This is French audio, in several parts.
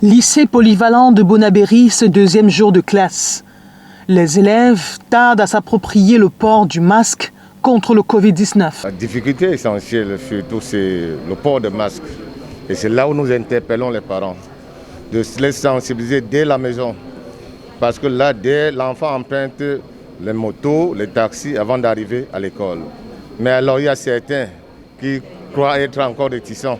Lycée polyvalent de Bonabéry, ce deuxième jour de classe. Les élèves tardent à s'approprier le port du masque contre le Covid-19. La difficulté essentielle, surtout, c'est le port de masque. Et c'est là où nous interpellons les parents, de les sensibiliser dès la maison. Parce que là, dès l'enfant emprunte les motos, les taxis avant d'arriver à l'école. Mais alors, il y a certains qui croient être encore réticents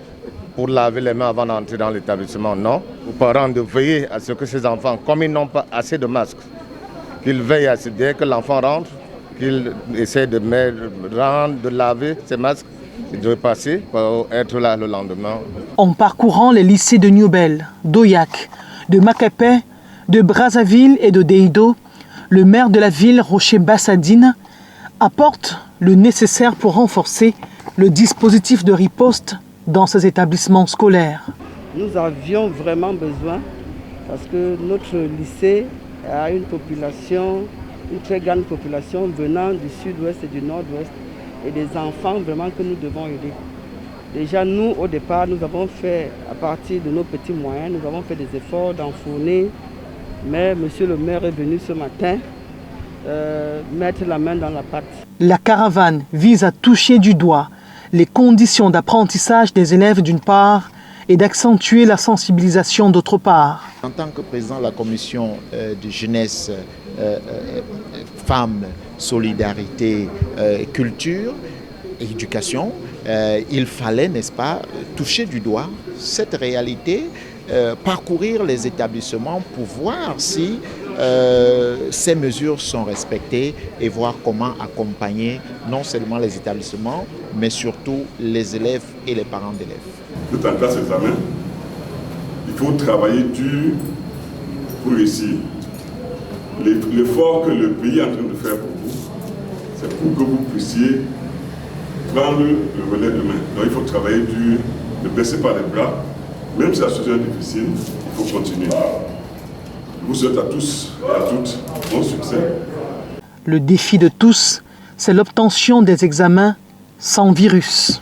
pour laver les mains avant d'entrer dans l'établissement. Non, aux parents de veiller à ce que ces enfants, comme ils n'ont pas assez de masques, qu'ils veillent à ce dès que l'enfant rentre, qu'ils essaient de laver ces masques et de repasser pour être là le lendemain. En parcourant les lycées de Newbel, d'Oyac, de Macapé, de Brazzaville et de Deido, le maire de la ville, Rocher Bassadine, apporte le nécessaire pour renforcer le dispositif de riposte dans ces établissements scolaires. Nous avions vraiment besoin, parce que notre lycée a une population, une très grande population venant du sud-ouest et du nord-ouest, et des enfants vraiment que nous devons aider. Déjà nous, au départ, nous avons fait, à partir de nos petits moyens, nous avons fait des efforts d'enfourner, mais monsieur le maire est venu ce matin mettre la main dans la pâte. La caravane vise à toucher du doigt les conditions d'apprentissage des élèves d'une part et d'accentuer la sensibilisation d'autre part. En tant que président de la commission de jeunesse, femmes, solidarité, culture et éducation, il fallait, n'est-ce pas, toucher du doigt cette réalité, parcourir les établissements pour voir si ces mesures sont respectées et voir comment accompagner non seulement les établissements, mais surtout les élèves et les parents d'élèves. Tout en classe examen, il faut travailler dur pour réussir. L'effort que le pays est en train de faire pour vous, c'est pour que vous puissiez prendre le relais demain. Donc il faut travailler dur, ne baissez pas les bras. Même si la situation est difficile, il faut continuer. Je vous souhaite à tous et à toutes bon succès. Le défi de tous, c'est l'obtention des examens sans virus.